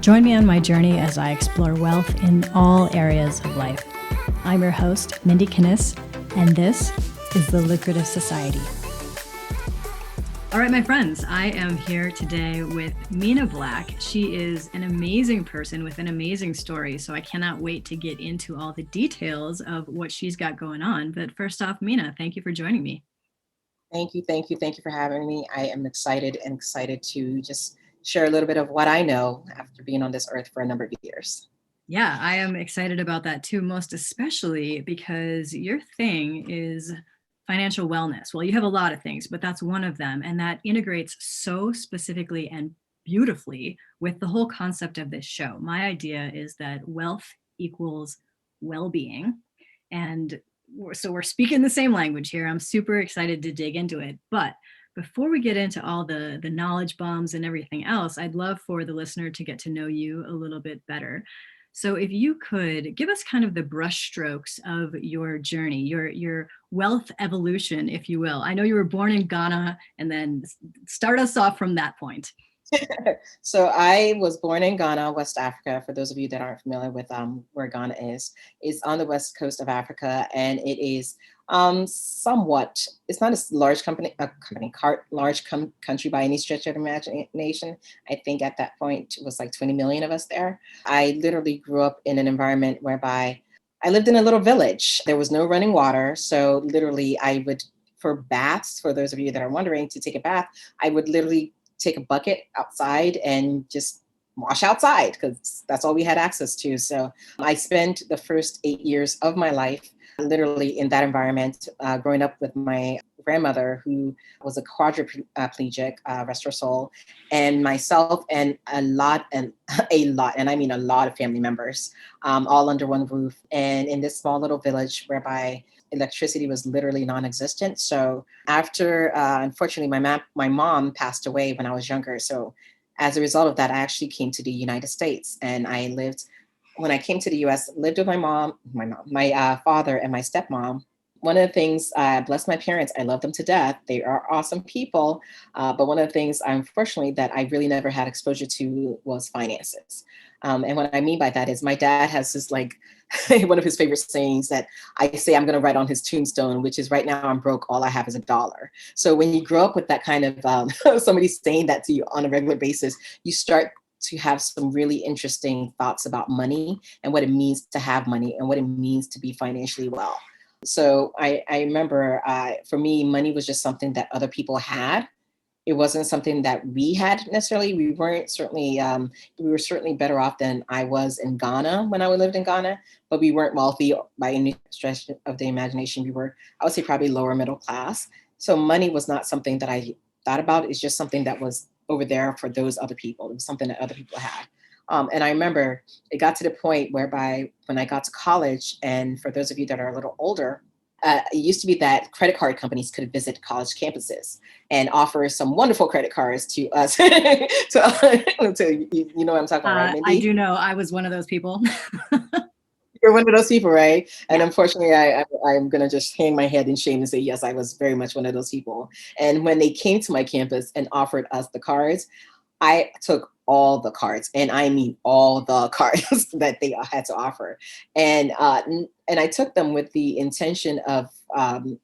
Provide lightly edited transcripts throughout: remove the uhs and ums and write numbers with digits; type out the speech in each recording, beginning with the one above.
Join me on my journey as I explore wealth in all areas of life. I'm your host, Mindy Kinnis, and this is The Lucrative Society. All right, my friends, I am here today with Mina Black. She is an amazing person with an amazing story, so I cannot wait to get into all the details of what she's got going on. But first off, Mina, thank you for joining me. Thank you for having me. I am excited to just share a little bit of what I know after being on this earth for a number of years. Yeah, I am excited about that too, most especially because your thing is financial wellness. Well, you have a lot of things, but that's one of them. And that integrates so specifically and beautifully with the whole concept of this show. My idea is that wealth equals well-being. And so we're speaking the same language here. I'm super excited to dig into it. But before we get into all the knowledge bombs and everything else, I'd love for the listener to get to know you a little bit better. So if you could give us kind of the brushstrokes of your journey, your wealth evolution, if you will. I know you were born in Ghana, and then start us off from that point. So I was born in Ghana, West Africa. For those of you that aren't familiar with where Ghana is, it's on the west coast of Africa, and it is somewhat. It's not a large country by any stretch of imagination. I think at that point it was like 20 million of us there. I literally grew up in an environment whereby I lived in a little village. There was no running water, so literally I would, for baths, for those of you that are wondering, to take a bath, I would literally take a bucket outside and just wash outside because that's all we had access to. So I spent the first 8 years of my life literally in that environment, growing up with my grandmother, who was a quadriplegic, rest her soul, and myself and a lot, and I mean a lot of family members, all under one roof. And in this small little village whereby electricity was literally non-existent. So after, unfortunately, my mom passed away when I was younger. So as a result of that, I actually came to the United States, and when I came to the US, lived with my father and my stepmom. One of the things, bless my parents, I love them to death. They are awesome people. But one of the things, unfortunately, that I really never had exposure to was finances. And what I mean by that is my dad has this one of his favorite sayings that I say I'm going to write on his tombstone, which is, right now I'm broke, all I have is $1. So when you grow up with that kind of somebody saying that to you on a regular basis, you start to have some really interesting thoughts about money and what it means to have money and what it means to be financially well. So I remember, for me, money was just something that other people had. It wasn't something that we had necessarily. We were certainly better off than I was in Ghana when I lived in Ghana, but we weren't wealthy by any stretch of the imagination. We were, I would say, probably lower middle class. So money was not something that I thought about. It's just something that was over there for those other people. It was something that other people had. And I remember it got to the point whereby when I got to college, and for those of you that are a little older, it used to be that credit card companies could visit college campuses and offer some wonderful credit cards to us. You know what I'm talking about, right, Mindy? I do know. I was one of those people. You're one of those people, right? And Yeah. unfortunately, I'm going to just hang my head in shame and say, yes, I was very much one of those people. And when they came to my campus and offered us the cards, I took all the cards, and I mean all the cards that they had to offer. And I took them with the intention of,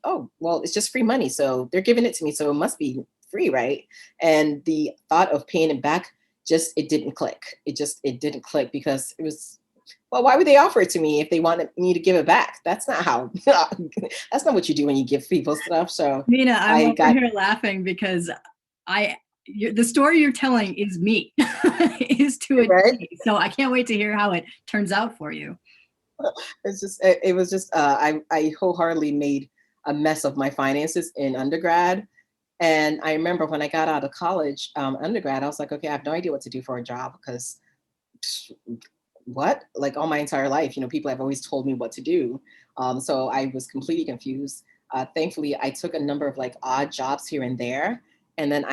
oh, well, it's just free money. So they're giving it to me, so it must be free, right? And the thought of paying it back, it didn't click. It didn't click because it was, well, why would they offer it to me if they wanted me to give it back? That's not how, that's not what you do when you give people stuff. So Mina, I'm over here laughing because the story you're telling is me, is to a right? T. So I can't wait to hear how it turns out for you. It was just, I wholeheartedly made a mess of my finances in undergrad. And I remember when I got out of college, undergrad, I was like, okay, I have no idea what to do for a job because what? Like all my entire life, people have always told me what to do. So I was completely confused. Thankfully, I took a number of odd jobs here and there. And then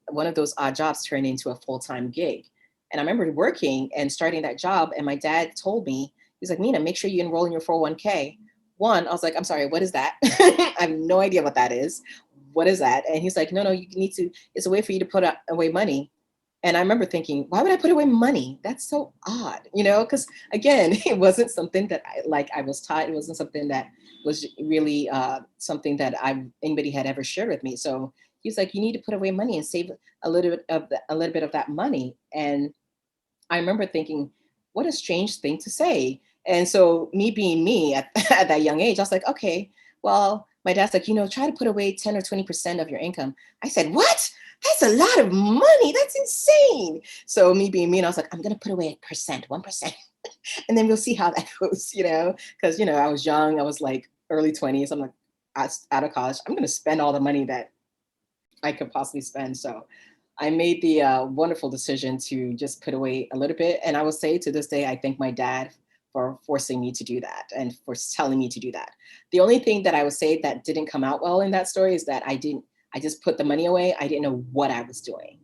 one of those odd jobs turned into a full-time gig. And I remember working and starting that job. And my dad told me, he's like, Mina, make sure you enroll in your 401k. One, I was like, I'm sorry, what is that? I have no idea what that is. What is that? And he's like, no, you need to, it's a way for you to put away money. And I remember thinking, why would I put away money? That's so odd, because again, it wasn't something that I was taught. It wasn't something that was really something that anybody had ever shared with me. So he was like, you need to put away money and save a little bit of that money. And I remember thinking, what a strange thing to say. And so me being me at, at that young age, I was like, okay, well, my dad's like, try to put away 10 or 20% of your income. I said, what? That's a lot of money. That's insane. So me being me, and I was like, I'm going to put away a percent, 1%, and then we'll see how that goes, because, I was young. I was like early 20s. I'm like, out of college, I'm going to spend all the money that I could possibly spend. So I made the wonderful decision to just put away a little bit. And I will say to this day, I thank my dad for forcing me to do that and for telling me to do that. The only thing that I would say that didn't come out well in that story is that I just put the money away. I didn't know what I was doing.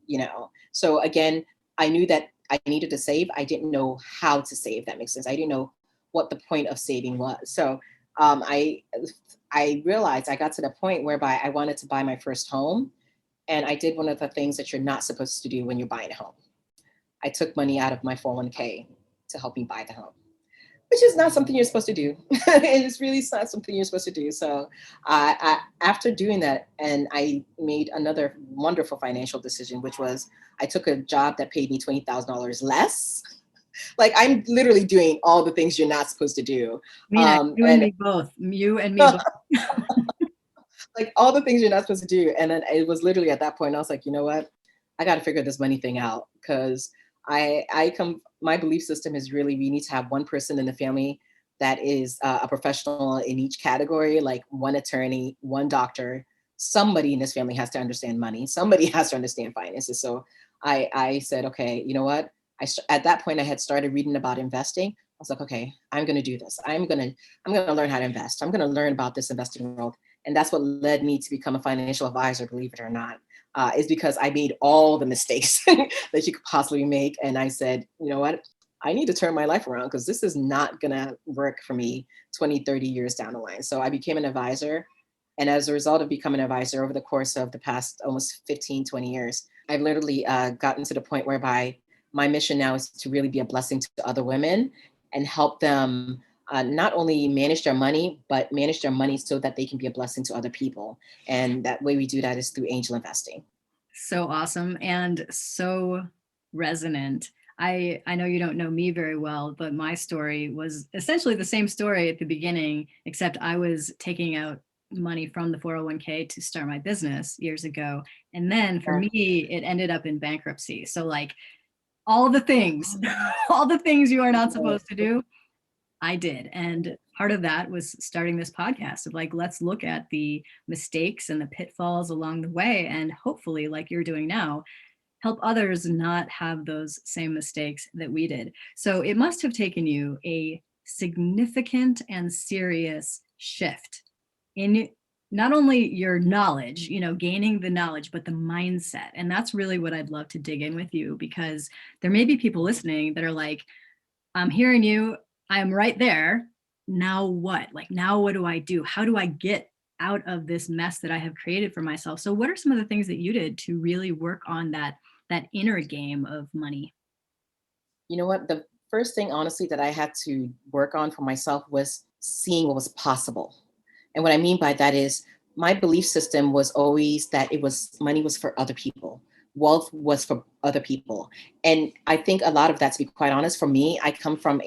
So again, I knew that I needed to save. I didn't know how to save. That makes sense. I didn't know what the point of saving was. So um, I, I realized I got to the point whereby I wanted to buy my first home, and I did one of the things that you're not supposed to do when you're buying a home. I took money out of my 401k to help me buy the home, which is not something you're supposed to do. It's really not something you're supposed to do. So after doing that, and I made another wonderful financial decision, which was I took a job that paid me $20,000 less. Like I'm literally doing all the things you're not supposed to do. Mina, you and And me both. You and me both. like all the things you're not supposed to do. And then it was literally at that point, I was like, you know what? I got to figure this money thing out, because my belief system is really, we need to have one person in the family that is a professional in each category, like one attorney, one doctor. Somebody in this family has to understand money. Somebody has to understand finances. So I said, okay, you know what? At that point, I had started reading about investing. I was like, okay, I'm going to do this. I'm going to learn how to invest. I'm going to learn about this investing world. And that's what led me to become a financial advisor, believe it or not, is because I made all the mistakes that you could possibly make. And I said, you know what? I need to turn my life around, because this is not going to work for me 20, 30 years down the line. So I became an advisor. And as a result of becoming an advisor over the course of the past almost 15, 20 years, I've literally gotten to the point whereby my mission now is to really be a blessing to other women and help them not only manage their money, but manage their money so that they can be a blessing to other people. And that way we do that is through angel investing. So awesome and so resonant. I know you don't know me very well, but my story was essentially the same story at the beginning, except I was taking out money from the 401k to start my business years ago. And then for Yeah. me, it ended up in bankruptcy. So like all the things, all the things you are not supposed to do, I did. And part of that was starting this podcast of like, let's look at the mistakes and the pitfalls along the way. And hopefully, like you're doing now, help others not have those same mistakes that we did. So it must have taken you a significant and serious shift in not only your knowledge, gaining the knowledge, but the mindset. And that's really what I'd love to dig in with you, because there may be people listening that are like, I'm hearing you. I'm right there. Now what? Like, now what do I do? How do I get out of this mess that I have created for myself? So what are some of the things that you did to really work on that inner game of money? You know what? The first thing, honestly, that I had to work on for myself was seeing what was possible. And what I mean by that is my belief system was always that money was for other people. Wealth was for other people. And I think a lot of that, to be quite honest, for me, I come from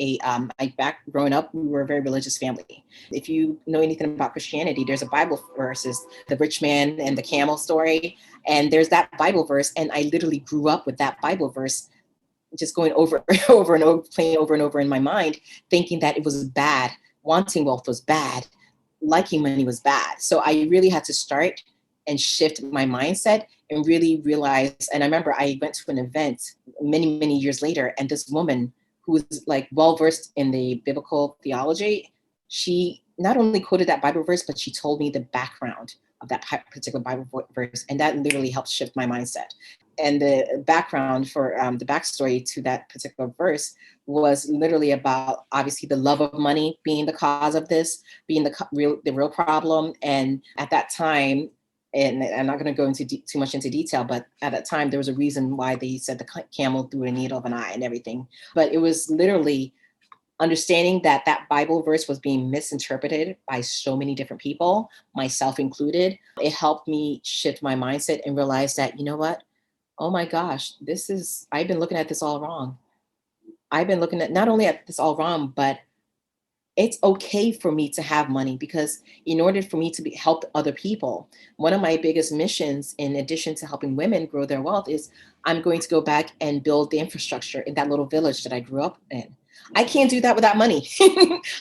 growing up, we were a very religious family. If you know anything about Christianity, there's a Bible verse, is the rich man and the camel story. And there's that Bible verse. And I literally grew up with that Bible verse just going over and over and over, playing over and over in my mind, thinking that it was bad. Wanting wealth was bad. Liking money was bad. So I really had to start and shift my mindset and really realize. And I remember I went to an event many, many years later, and this woman who was like well versed in the biblical theology, she not only quoted that Bible verse, but she told me the background of that particular Bible verse. And that literally helped shift my mindset. And the background for the backstory to that particular verse was literally about obviously the love of money being the cause of this, being the real problem. And at that time, and I'm not going to go into too much into detail, but at that time there was a reason why they said the camel through a needle of an eye and everything. But it was literally understanding that that Bible verse was being misinterpreted by so many different people, myself included. It helped me shift my mindset and realize that, you know what? Oh my gosh, I've been looking at this all wrong. I've been looking at not only at this all wrong, but it's okay for me to have money, because in order for me to help other people, one of my biggest missions, in addition to helping women grow their wealth, is I'm going to go back and build the infrastructure in that little village that I grew up in. I can't do that without money.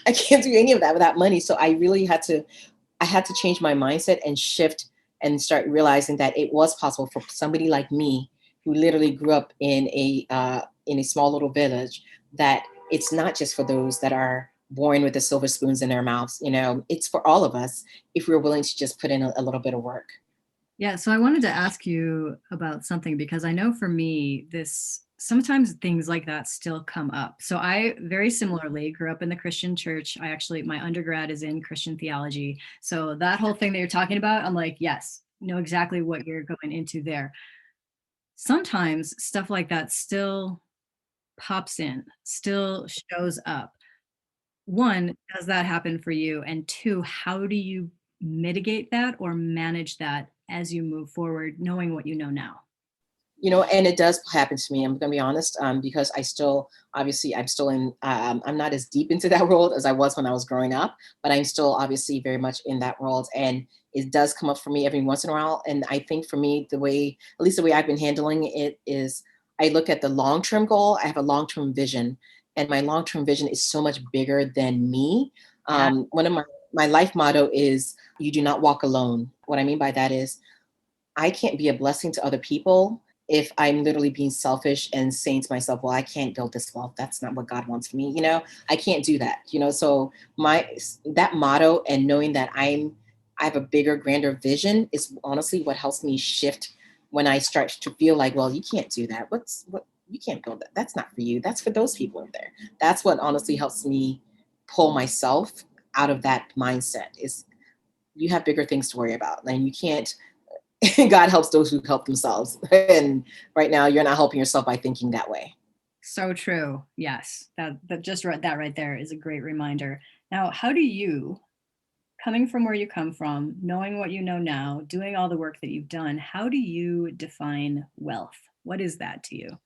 I can't do any of that without money. So I had to change my mindset and shift and start realizing that it was possible for somebody like me, who literally grew up in a small little village, that it's not just for those that are born with the silver spoons in their mouths. You know, it's for all of us if we're willing to just put in a little bit of work. Yeah, so I wanted to ask you about something because I know for me, this sometimes things like that still come up. So I very similarly grew up in the Christian church. I actually, my undergrad is in Christian theology. So that whole thing that you're talking about, I'm like, yes, know exactly what you're going into there. Sometimes stuff like that still pops in, still shows up. One, does that happen for you? And two, how do you mitigate that or manage that as you move forward, knowing what you know now? You know, and it does happen to me. I'm gonna be honest, because I still, obviously, I'm still in. I'm not as deep into that world as I was when I was growing up, but I'm still obviously very much in that world, and it does come up for me every once in a while. And I think for me, the way, at least the way I've been handling it, is I look at the long term goal. I have a long term vision, and my long term vision is so much bigger than me. Yeah. One of my life motto is, "You do not walk alone." What I mean by that is, I can't be a blessing to other people if I'm literally being selfish and saying to myself, well, I can't build this wealth. That's not what God wants for me. You know, I can't do that. You know, so that motto and knowing that I have a bigger, grander vision is honestly what helps me shift when I start to feel like, well, you can't do that. What you can't build that. That's not for you. That's for those people over there. That's what honestly helps me pull myself out of that mindset, is you have bigger things to worry about. And you can't God helps those who help themselves. And right now, you're not helping yourself by thinking that way. So true. Yes. That just right that right there is a great reminder. Now, how do you, coming from where you come from, knowing what you know now, doing all the work that you've done, how do you define wealth? What is that to you?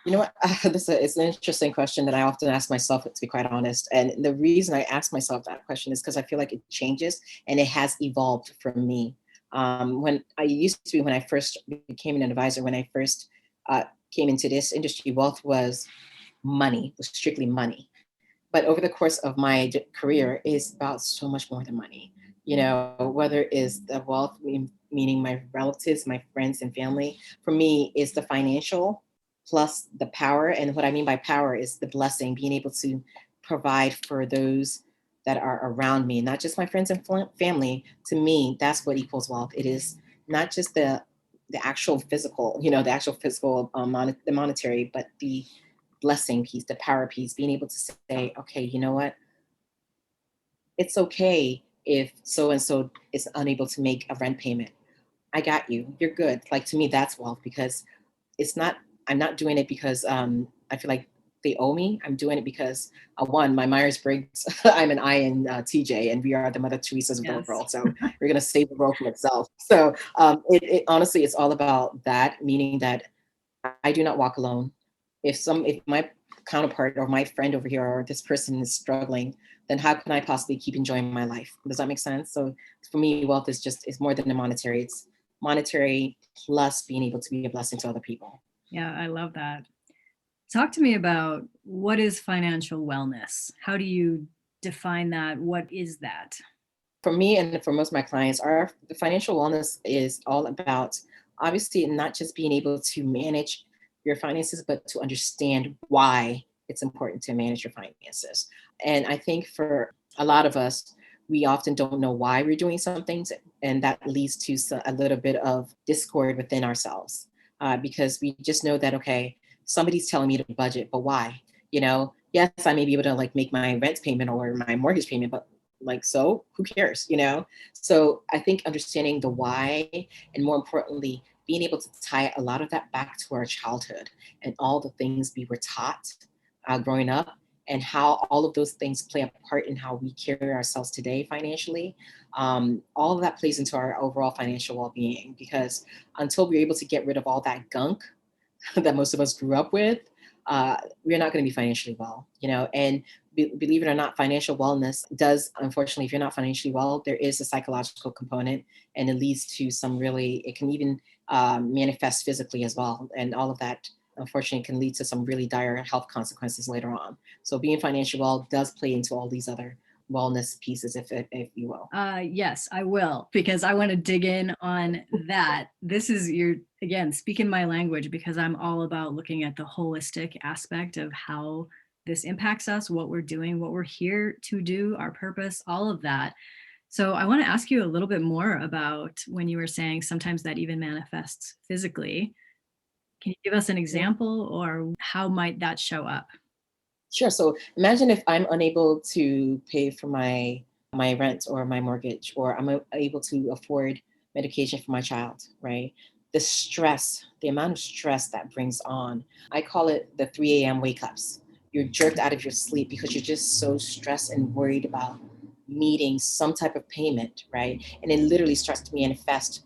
You know what? It's an interesting question that I often ask myself, to be quite honest. And the reason I ask myself that question is because I feel like it changes and it has evolved for me. When I used to be, when I first became an advisor, when I first uh, came into this industry, wealth was strictly money. But over the course of my career, is about so much more than money. You know, whether it is the wealth, meaning my relatives, my friends and family, for me is the financial plus the power. And what I mean by power is the blessing, being able to provide for those that are around me, not just my friends and family. To me, that's what equals wealth. It is not just the actual physical, you know, the actual physical, the monetary, but the blessing piece, the power piece, being able to say, okay, you know what? It's okay if so and so is unable to make a rent payment. I got you. You're good. Like, to me, that's wealth, because it's not, I'm not doing it because I feel like they owe me. I'm doing it because, one, my Myers Briggs, I'm an INTJ, and we are the Mother Teresa's of the Yes. world. So we're going to save the world from itself. So it honestly, it's all about that, meaning that I do not walk alone. If my counterpart or my friend over here or this person is struggling, then how can I possibly keep enjoying my life? Does that make sense? So for me, wealth is more than the monetary. It's monetary plus being able to be a blessing to other people. Yeah, I love that. Talk to me about what is financial wellness? How do you define that? What is that? For me and for most of my clients, our the financial wellness is all about, obviously, not just being able to manage your finances, but to understand why it's important to manage your finances. And I think for a lot of us, we often don't know why we're doing some things, and that leads to a little bit of discord within ourselves, because we just know that, okay, somebody's telling me to budget, but why? You know, yes, I may be able to like make my rent payment or my mortgage payment, but Like, so who cares, you know? So I think understanding the why, and more importantly, being able to tie a lot of that back to our childhood and all the things we were taught growing up, and how all of those things play a part in how we carry ourselves today financially. All of that plays into our overall financial well-being, because until we're able to get rid of all that gunk that most of us grew up with, we're not going to be financially well, you know. And believe it or not, financial wellness does, unfortunately, if you're not financially well, there is a psychological component, and it leads to some really, it can even manifest physically as well. And all of that, unfortunately, can lead to some really dire health consequences later on. So being financially well does play into all these other wellness pieces, if you will. Yes, I will, because I want to dig in on that. This is your, again, speaking my language, because I'm all about looking at the holistic aspect of how this impacts us, what we're doing, what we're here to do, our purpose, all of that. So I want to ask you a little bit more about when you were saying sometimes that even manifests physically. Can you give us an example, or how might that show up? Sure. So imagine if I'm unable to pay for my rent or my mortgage, or I'm able to afford medication for my child, right? The stress, the amount of stress that brings on, I call it the 3 a.m. wake ups. You're jerked out of your sleep because you're just so stressed and worried about meeting some type of payment, right? And it literally starts to manifest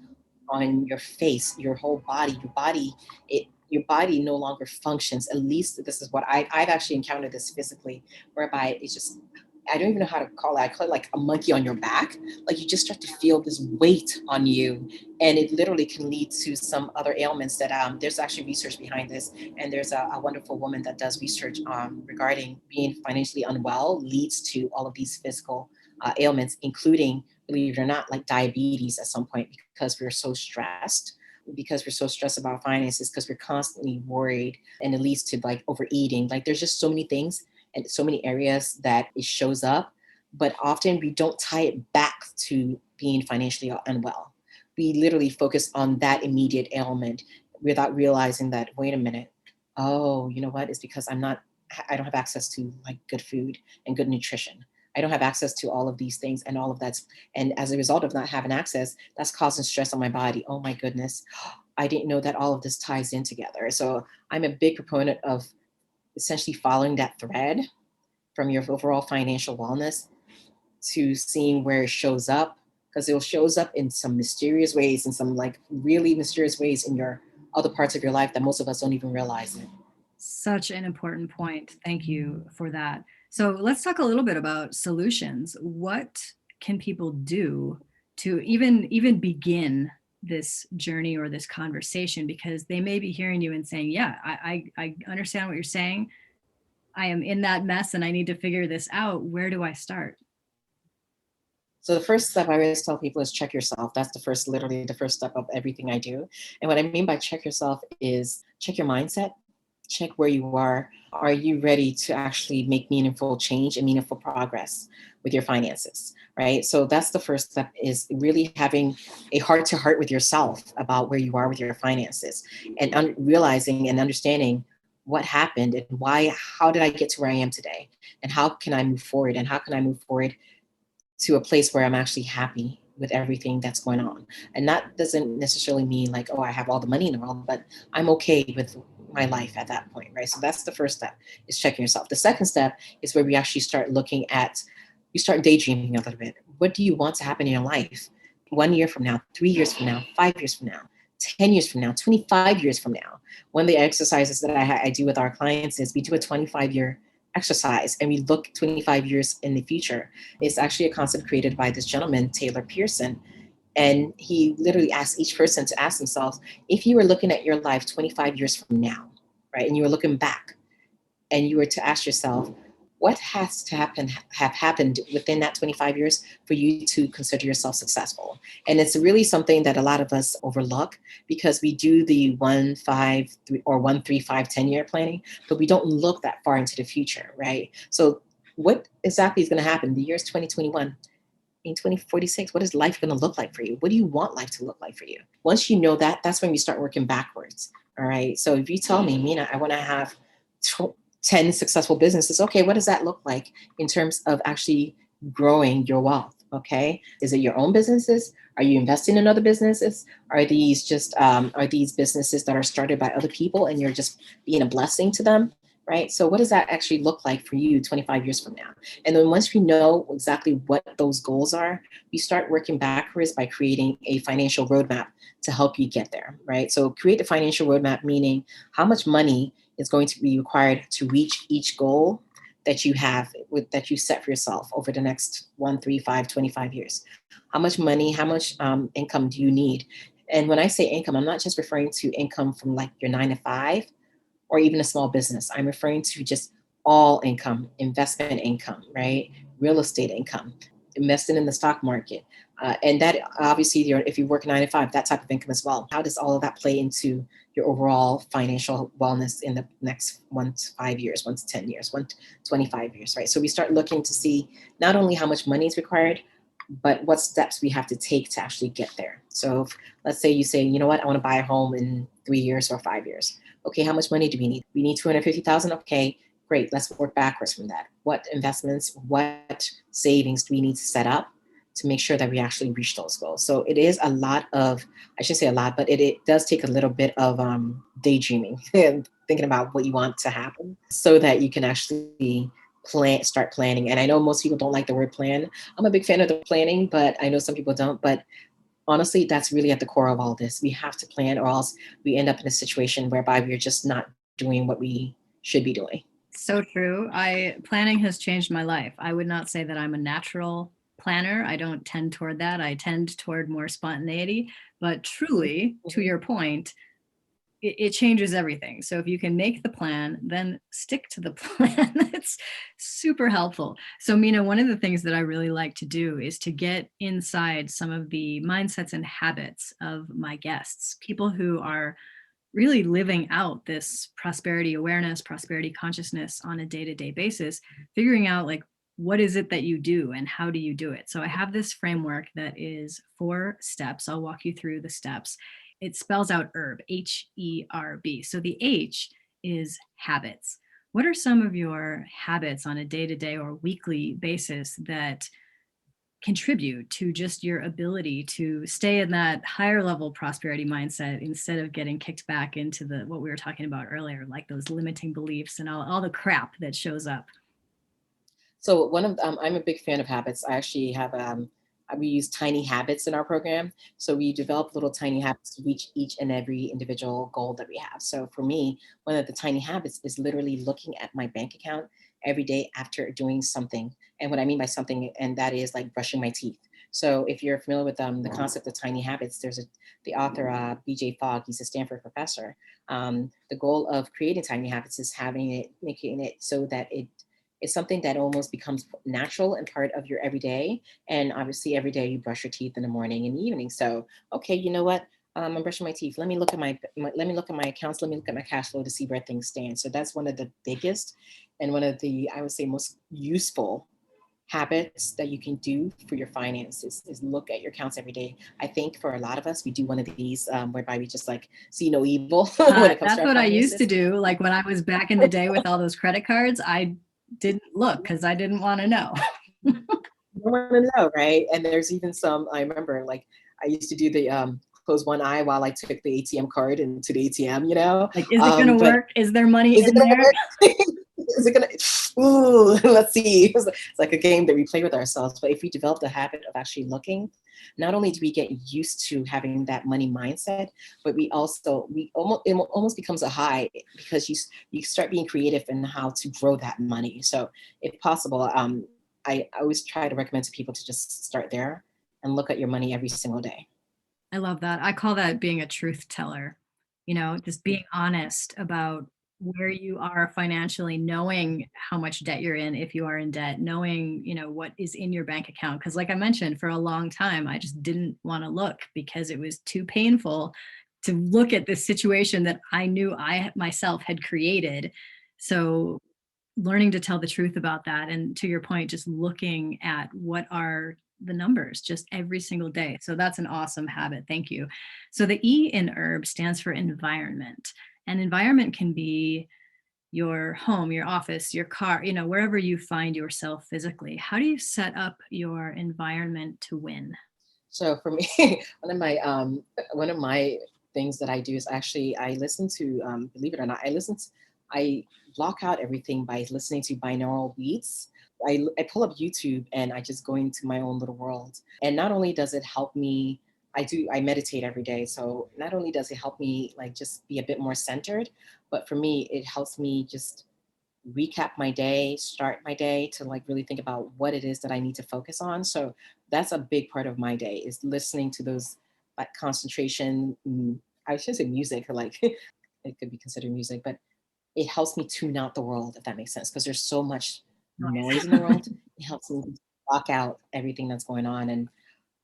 on your face, your whole body, your body no longer functions. At least this is what I've actually encountered this physically, whereby it's just, I don't even know how to call it. I call it like a monkey on your back. Like you just start to feel this weight on you, and it literally can lead to some other ailments that there's actually research behind this. And there's a wonderful woman that does research regarding being financially unwell leads to all of these physical ailments, including, believe it or not, like diabetes at some point, because we're so stressed, because we're so stressed about finances, because we're constantly worried, and it leads to like overeating. Like there's just so many things and so many areas that it shows up, but often we don't tie it back to being financially unwell. We literally focus on that immediate ailment without realizing that, wait a minute, oh, you know what, it's because I don't have access to like good food and good nutrition. I don't have access to all of these things, and all of that's, and as a result of not having access, that's causing stress on my body. Oh my goodness, I didn't know that all of this ties in together. So I'm a big proponent of essentially following that thread from your overall financial wellness to seeing where it shows up, because it shows up in some mysterious ways, in some like really mysterious ways in your other parts of your life that most of us don't even realize it. Such an important point. Thank you for that. So let's talk a little bit about solutions. What can people do to even begin this journey or this conversation? Because they may be hearing you and saying, "Yeah, I understand what you're saying. I am in that mess and I need to figure this out. Where do I start?" So the first step I always tell people is check yourself. That's the first, literally the first step of everything I do. And what I mean by check yourself is check your mindset, check where you are. Are you ready to actually make meaningful change and meaningful progress with your finances? Right. So that's the first step, is really having a heart to heart with yourself about where you are with your finances, and realizing and understanding what happened and why, how did I get to where I am today, and how can I move forward, and how can I move forward to a place where I'm actually happy with everything that's going on. And that doesn't necessarily mean like, oh, I have all the money in the world, but I'm okay with my life at that point, right? So that's the first step, is checking yourself. The second step is where we actually start looking at, you start daydreaming a little bit. What do you want to happen in your life 1 year from now, 3 years from now, 5 years from now, 10 years from now, 25 years from now? One of the exercises that I do with our clients is we do a 25-year exercise, and we look 25 years in the future. It's actually a concept created by this gentleman, Taylor Pearson. And he literally asks each person to ask themselves, if you were looking at your life 25 years from now, right, and you were looking back, and you were to ask yourself, what has to have happened within that 25 years for you to consider yourself successful? And it's really something that a lot of us overlook, because we do the 1, 5, 3, or 1, 3, 5, 10 year planning, but we don't look that far into the future, right? So what exactly is going to happen? The year is 2021. In 2046, what is life going to look like for you? What do you want life to look like for you? Once you know that, that's when you start working backwards. All right. So if you tell me, Mina, I want to have 10 successful businesses, okay, what does that look like in terms of actually growing your wealth. Okay. Is it your own businesses? Are you investing in other businesses? Are these businesses that are started by other people and you're just being a blessing to them? Right. So what does that actually look like for you 25 years from now? And then once we know exactly what those goals are, we start working backwards by creating a financial roadmap to help you get there. Right. So create a financial roadmap, meaning how much money is going to be required to reach each goal that you have that you set for yourself over the next 1, 3, 5, 25 years. How much money, how much income do you need? And when I say income, I'm not just referring to income from like your 9 to 5 or even a small business. I'm referring to just all income, investment income, right? Real estate income, investing in the stock market. And that obviously, if you work 9 to 5, that type of income as well. How does all of that play into your overall financial wellness in the next 1 to 5 years, 1 to 10 years, 1 to 25 years, right? So we start looking to see not only how much money is required, but what steps we have to take to actually get there. So let's say you say, you know what, I want to buy a home in 3 years or 5 years. Okay, how much money do we need? We need 250,000. Okay, great. Let's work backwards from that. What investments, what savings do we need to set up to make sure that we actually reach those goals? So it is a lot of, I should say a lot, but it does take a little bit of daydreaming and thinking about what you want to happen so that you can actually start planning. And I know most people don't like the word plan. I'm a big fan of the planning, but I know some people don't. But honestly, that's really at the core of all this. We have to plan, or else we end up in a situation whereby we're just not doing what we should be doing. So true. I Planning has changed my life. I would not say that I'm a natural planner. I don't tend toward that. I tend toward more spontaneity, but truly, to Mhm. your point, it changes everything. So if you can make the plan, then stick to the plan. It's super helpful. So Mina, one of the things that I really like to do is to get inside some of the mindsets and habits of my guests, people who are really living out this prosperity awareness, prosperity consciousness on a day-to-day basis, figuring out like what is it that you do and how do you do it. So I have this framework that is 4 steps. I'll walk you through the steps. It spells out herb, Herb. So the H is habits. What are some of your habits on a day-to-day or weekly basis that contribute to just your ability to stay in that higher level prosperity mindset instead of getting kicked back into the what we were talking about earlier, like those limiting beliefs and all the crap that shows up? So I'm a big fan of habits. I actually have we use tiny habits in our program. So we develop little tiny habits to reach each and every individual goal that we have. So for me, one of the tiny habits is literally looking at my bank account every day after doing something. And what I mean by something, and that is like brushing my teeth. So if you're familiar with the concept of tiny habits, the author BJ Fogg. He's a Stanford professor. The goal of creating tiny habits is making it so that it's something that almost becomes natural and part of your everyday. And obviously, every day you brush your teeth in the morning and evening. So, okay, you know what? I'm brushing my teeth. Let me look at let me look at my accounts. Let me look at my cash flow to see where things stand. So that's one of the biggest and one of the, I would say, most useful habits that you can do for your finances is look at your accounts every day. I think for a lot of us, we do one of these whereby we just like see no evil when it comes to That's our what I used to finances. do. Like when I was back in the day with all those credit cards, I didn't look because I didn't want to know. You don't want to know, right? And there's even some, I remember like I used to do the close one eye while I took the ATM card into the ATM, you know? Like, is it going to But work? Is there money is it in going to there? work? Is it going to, ooh, let's see. It's like a game that we play with ourselves. But if we develop the habit of actually looking, not only do we get used to having that money mindset, but it almost becomes a high because you start being creative in how to grow that money. So if possible, I always try to recommend to people to just start there and look at your money every single day. I love that. I call that being a truth teller, just being honest about where you are financially, knowing how much debt you're in, if you are in debt, knowing, what is in your bank account. Cause like I mentioned, for a long time, I just didn't want to look because it was too painful to look at this situation that I knew I myself had created. So learning to tell the truth about that. And to your point, just looking at what are the numbers just every single day. So that's an awesome habit. Thank you. So the E in herb stands for environment. And environment can be your home, your office, your car, wherever you find yourself physically, how do you set up your environment to win? So for me, one of my things that I do is actually I listen to believe it or not, I block out everything by listening to binaural beats. I pull up YouTube and I just go into my own little world. And not only does it help me, I meditate every day. So not only does it help me like just be a bit more centered, but for me it helps me just recap my day, start my day to like really think about what it is that I need to focus on. So that's a big part of my day is listening to those like concentration. I should say music, or like it could be considered music, but it helps me tune out the world, if that makes sense, because there's so much noise in the Nice. world. It helps me block out everything that's going on. And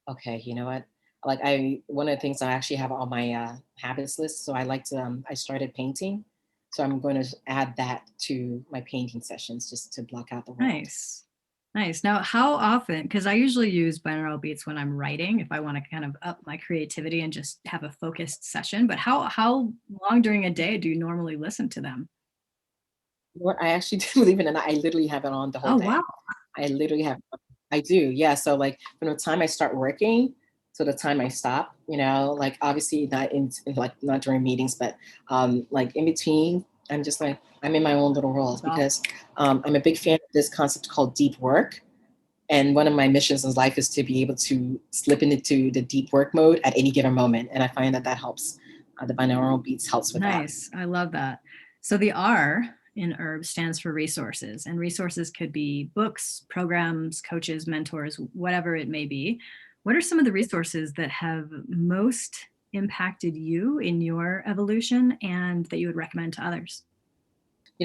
okay, you know what? Like one of the things I actually have on my habits list. So I like to, I started painting. So I'm going to add that to my painting sessions just to block out the world. Nice. Nice. Now, how often, because I usually use binaural beats when I'm writing, if I want to kind of up my creativity and just have a focused session, but how long during a day do you normally listen to them? What I actually do believe in, and I literally have it on the whole Oh, wow. day. I literally have, I do, yeah. So like from the time I start working to the time I stop, like obviously not like not during meetings, but like in between, I'm just like I'm in my own little world That's awesome. because I'm a big fan of this concept called deep work. And one of my missions in life is to be able to slip into the deep work mode at any given moment. And I find that that helps. The binaural beats helps with that. Nice. I love that. So the R in herb stands for resources, and resources could be books, programs, coaches, mentors, whatever it may be. What are some of the resources that have most impacted you in your evolution and that you would recommend to others?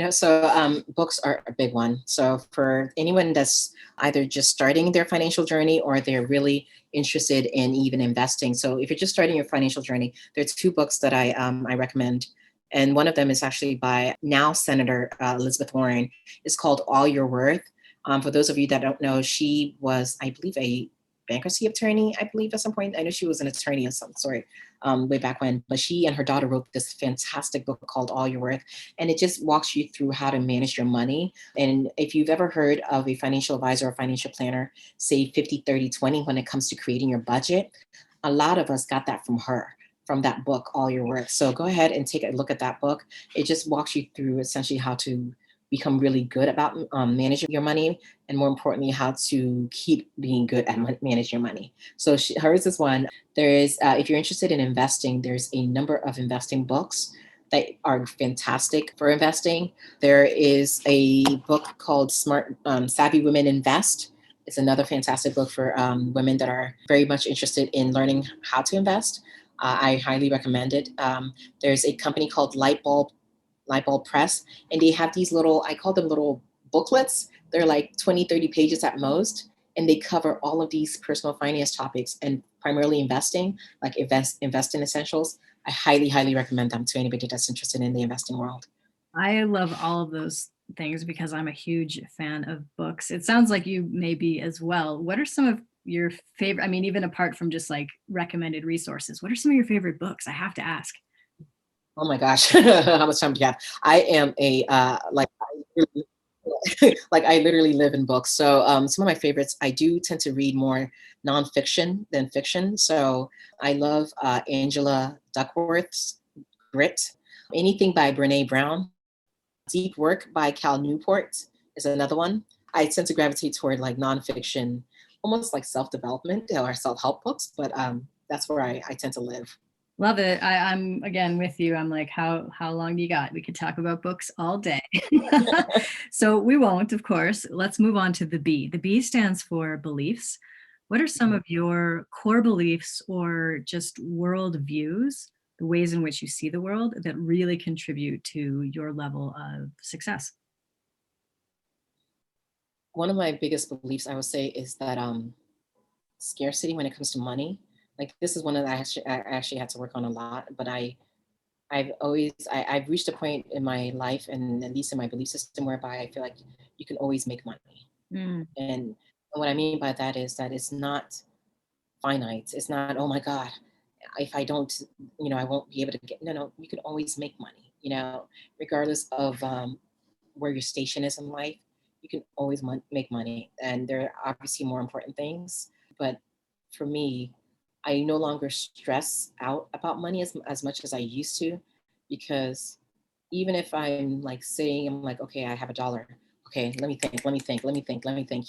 So books are a big one. So for anyone that's either just starting their financial journey or they're really interested in even investing. So if you're just starting your financial journey, there are two books that I recommend. And one of them is actually by now Senator Elizabeth Warren. It's called All Your Worth. For those of you that don't know, she was, I believe, a bankruptcy attorney, I believe, at some point. I know she was an attorney of some sort way back when, but she and her daughter wrote this fantastic book called All Your Worth, and it just walks you through how to manage your money. And if you've ever heard of a financial advisor or financial planner say 50, 30, 20 when it comes to creating your budget, a lot of us got that from her, from that book, All Your Worth. So go ahead and take a look at that book. It just walks you through essentially how to become really good about managing your money, and more importantly, how to keep being good at managing your money. So hers is one. There is, if you're interested in investing, there's a number of investing books that are fantastic for investing. There is a book called Smart Savvy Women Invest. It's another fantastic book for women that are very much interested in learning how to invest. I highly recommend it. There's a company called Lightbulb Press, and they have these little, I call them little booklets. They're like 20, 30 pages at most, and they cover all of these personal finance topics and primarily investing, like invest in essentials. I highly, highly recommend them to anybody that's interested in the investing world. I love all of those things because I'm a huge fan of books. It sounds like you may be as well. What are some of your favorite, I mean, even apart from just like recommended resources, what are some of your favorite books? I have to ask. Oh my gosh, how much time do you have? I am a like I literally live in books. So some of my favorites, I do tend to read more nonfiction than fiction. So I love Angela Duckworth's Grit. Anything by Brene Brown. Deep Work by Cal Newport is another one. I tend to gravitate toward like nonfiction, almost like self-development or self-help books, but that's where I tend to live. Love it. I'm again with you. I'm like, how long do you got? We could talk about books all day. So we won't, of course. Let's move on to the B. The B stands for beliefs. What are some of your core beliefs or just world views, the ways in which you see the world that really contribute to your level of success? One of my biggest beliefs I would say is that scarcity when it comes to money. Like this is one that I actually had to work on a lot, but I've reached a point in my life and at least in my belief system whereby I feel like you can always make money. Mm, And what I mean by that is that it's not finite. It's not, oh my God, if I don't, I won't be able to get, no, no, you can always make money, regardless of where your station is in life, you can always make money. And there are obviously more important things. But for me, I no longer stress out about money as much as I used to, because even if I'm like saying, I'm like, okay, I have $1. Okay, let me think, let me think, let me think, let me think,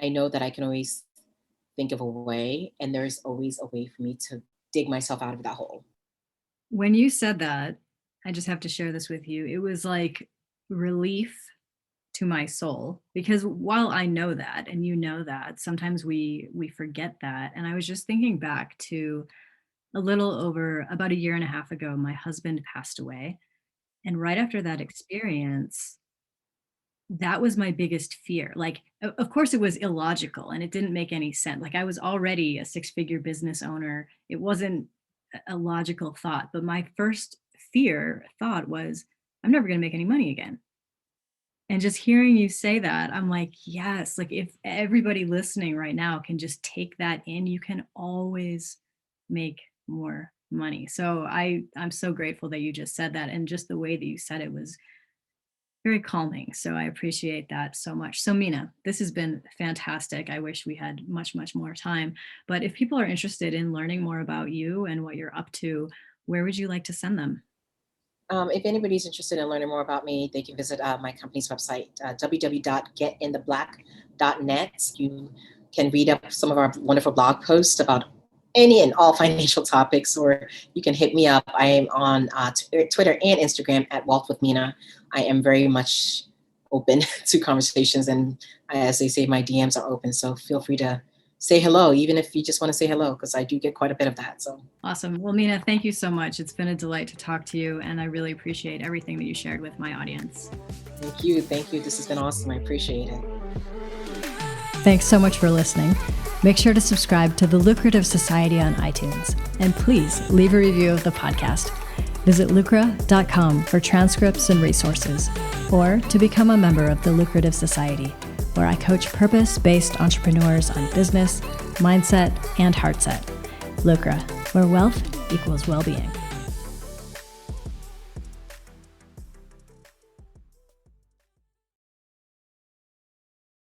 I know that I can always think of a way, and there's always a way for me to dig myself out of that hole. When you said that, I just have to share this with you. It was like relief to my soul, because while I know that and you know that, sometimes we forget that. And I was just thinking back to a little over about a year and a half ago, my husband passed away. And right after that experience, that was my biggest fear. Like, of course, it was illogical and it didn't make any sense. Like, I was already a six-figure business owner. It wasn't a logical thought, but my first thought was, I'm never going to make any money again. And just hearing you say that, I'm like, yes, like if everybody listening right now can just take that in, you can always make more money. So I'm so grateful that you just said that, and just the way that you said it was very calming. So I appreciate that so much. So Mina, this has been fantastic. I wish we had much, much more time. But if people are interested in learning more about you and what you're up to, where would you like to send them? If anybody's interested in learning more about me, they can visit my company's website, www.getintheblack.net. You can read up some of our wonderful blog posts about any and all financial topics, or you can hit me up. I am on Twitter and Instagram at Wealth with Mina. I am very much open to conversations, and as they say, my DMs are open. So feel free to say hello, even if you just want to say hello, because I do get quite a bit of that. So Awesome. Well, Mina, thank you so much. It's been a delight to talk to you, and I really appreciate everything that you shared with my audience. thank you. Thank you. This has been awesome. I appreciate it. Thanks so much for listening. Make sure to subscribe to the Lucrative Society on iTunes, and please leave a review of the podcast. Visit lucra.com for transcripts and resources, or to become a member of the Lucrative Society, where I coach purpose-based entrepreneurs on business, mindset, and heart set. Lucra, where wealth equals well-being.